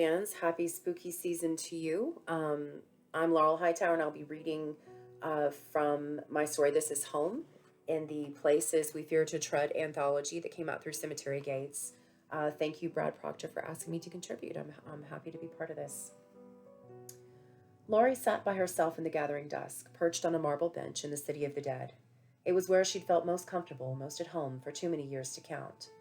fans. Happy spooky season to you. I'm Laurel Hightower, and I'll be reading from my story, This Is Home, in the Places We Fear to Tread anthology that came out through Cemetery Gates. Thank you, Brad Proctor, for asking me to contribute. I'm happy to be part of this. Laurie sat by herself in the gathering dusk, perched on a marble bench in the city of the dead. It was where she'd felt most comfortable, most at home, for too many years to count.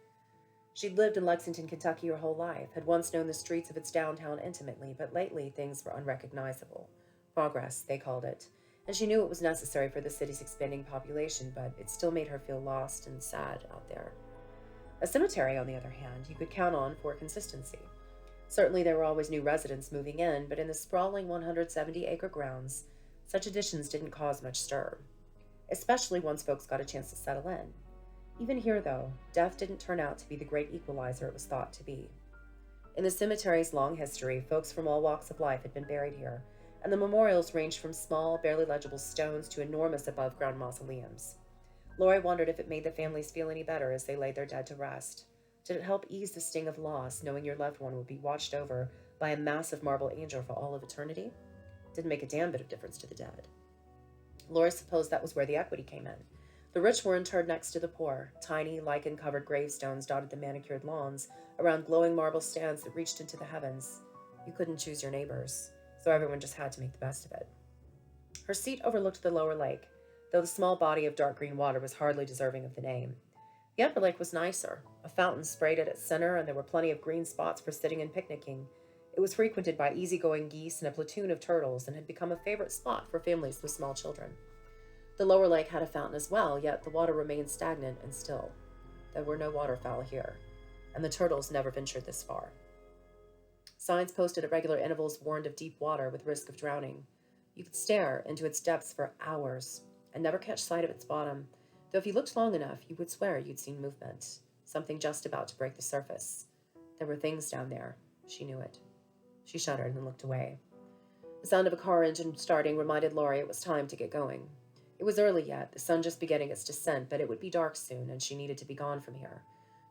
She'd lived in Lexington, Kentucky her whole life, had once known the streets of its downtown intimately, but lately things were unrecognizable. Progress, they called it, and she knew it was necessary for the city's expanding population, but it still made her feel lost and sad out there. A cemetery, on the other hand, you could count on for consistency. Certainly there were always new residents moving in, but in the sprawling 170-acre grounds, such additions didn't cause much stir, especially once folks got a chance to settle in. Even here, though, death didn't turn out to be the great equalizer it was thought to be. In the cemetery's long history, folks from all walks of life had been buried here, and the memorials ranged from small, barely legible stones to enormous above-ground mausoleums. Laurie wondered if it made the families feel any better as they laid their dead to rest. Did it help ease the sting of loss, knowing your loved one would be watched over by a massive marble angel for all of eternity? Didn't make a damn bit of difference to the dead. Laurie supposed that was where the equity came in. The rich were interred next to the poor. Tiny, lichen-covered gravestones dotted the manicured lawns around glowing marble stands that reached into the heavens. You couldn't choose your neighbors, so everyone just had to make the best of it. Her seat overlooked the lower lake, though the small body of dark green water was hardly deserving of the name. The upper lake was nicer. A fountain sprayed at its center, and there were plenty of green spots for sitting and picnicking. It was frequented by easygoing geese and a platoon of turtles, and had become a favorite spot for families with small children. The lower lake had a fountain as well, yet the water remained stagnant and still. There were no waterfowl here, and the turtles never ventured this far. Signs posted at regular intervals warned of deep water with risk of drowning. You could stare into its depths for hours and never catch sight of its bottom, though if you looked long enough, you would swear you'd seen movement, something just about to break the surface. There were things down there. She knew it. She shuddered and looked away. The sound of a car engine starting reminded Laurie it was time to get going. It was early yet, the sun just beginning its descent, but it would be dark soon, and she needed to be gone from here.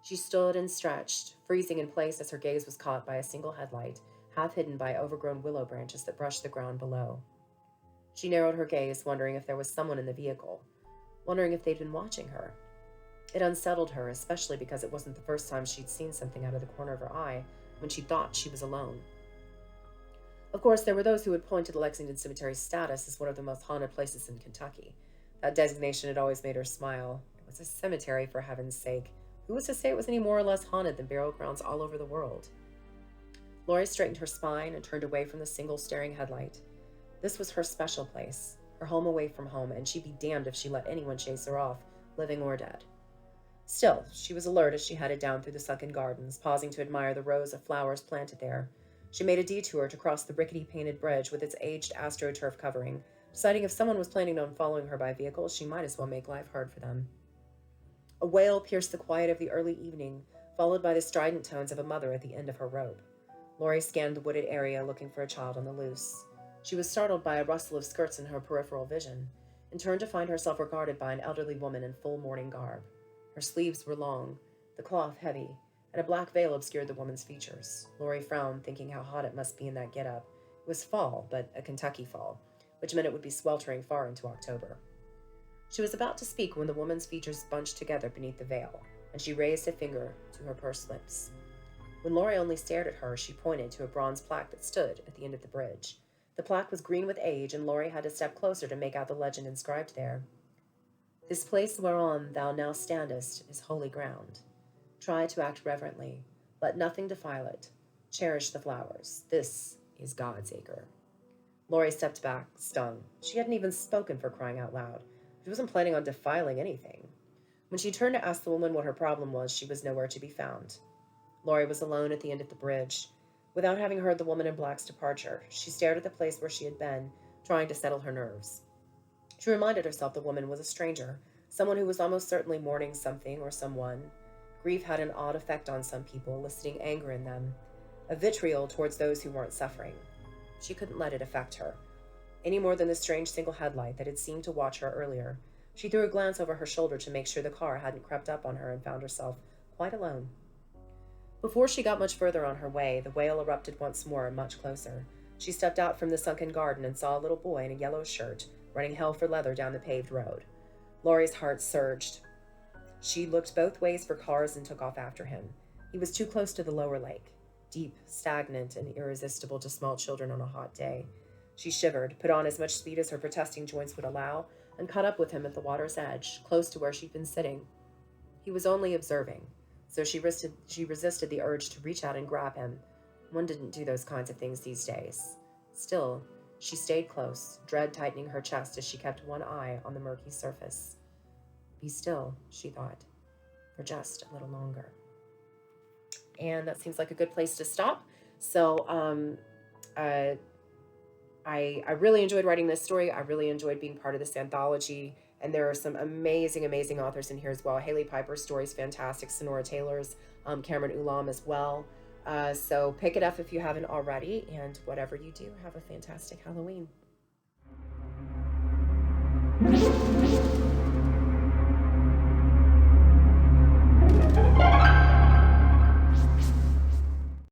She stood and stretched, freezing in place as her gaze was caught by a single headlight, half hidden by overgrown willow branches that brushed the ground below. She narrowed her gaze, wondering if there was someone in the vehicle, wondering if they'd been watching her. It unsettled her, especially because it wasn't the first time she'd seen something out of the corner of her eye when she thought she was alone. Of course, there were those who would point to the Lexington Cemetery's status as one of the most haunted places in Kentucky. That designation had always made her smile. It was a cemetery, for heaven's sake. Who was to say it was any more or less haunted than burial grounds all over the world? Laurie straightened her spine and turned away from the single staring headlight. This was her special place, her home away from home, and she'd be damned if she let anyone chase her off, living or dead. Still, she was alert as she headed down through the sunken gardens, pausing to admire the rows of flowers planted there. She made a detour to cross the rickety painted bridge with its aged astroturf covering, deciding if someone was planning on following her by vehicle, she might as well make life hard for them. A wail pierced the quiet of the early evening, followed by the strident tones of a mother at the end of her rope. Laurie scanned the wooded area looking for a child on the loose. She was startled by a rustle of skirts in her peripheral vision, and turned to find herself regarded by an elderly woman in full mourning garb. Her sleeves were long, the cloth heavy, and a black veil obscured the woman's features. Laurie frowned, thinking how hot it must be in that get-up. It was fall, but a Kentucky fall, which meant it would be sweltering far into October. She was about to speak when the woman's features bunched together beneath the veil, and she raised a finger to her pursed lips. When Laurie only stared at her, she pointed to a bronze plaque that stood at the end of the bridge. The plaque was green with age, and Laurie had to step closer to make out the legend inscribed there. "This place whereon thou now standest is holy ground. Try to act reverently. Let nothing defile it. Cherish the flowers. This is God's acre." Laurie stepped back, stung. She hadn't even spoken, for crying out loud. She wasn't planning on defiling anything. When she turned to ask the woman what her problem was, she was nowhere to be found. Laurie was alone at the end of the bridge. Without having heard the woman in black's departure, she stared at the place where she had been, trying to settle her nerves. She reminded herself the woman was a stranger, someone who was almost certainly mourning something or someone. Grief had an odd effect on some people, eliciting anger in them, a vitriol towards those who weren't suffering. She couldn't let it affect her, any more than the strange single headlight that had seemed to watch her earlier. She threw a glance over her shoulder to make sure the car hadn't crept up on her and found herself quite alone. Before she got much further on her way, the wail erupted once more, much closer. She stepped out from the sunken garden and saw a little boy in a yellow shirt running hell for leather down the paved road. Laurie's heart surged. She looked both ways for cars and took off after him. He was too close to the lower lake, deep, stagnant, and irresistible to small children on a hot day. She shivered, put on as much speed as her protesting joints would allow, and caught up with him at the water's edge, close to where she'd been sitting. He was only observing, so she resisted the urge to reach out and grab him. One didn't do those kinds of things these days. Still, she stayed close, dread tightening her chest as she kept one eye on the murky surface. Be still, she thought, for just a little longer. And that seems like a good place to stop. So I really enjoyed writing this story. I really enjoyed being part of this anthology. And there are some amazing, amazing authors in here as well. Haley Piper's story is fantastic. Sonora Taylor's, Cameron Ulam as well. So pick it up if you haven't already. And whatever you do, have a fantastic Halloween.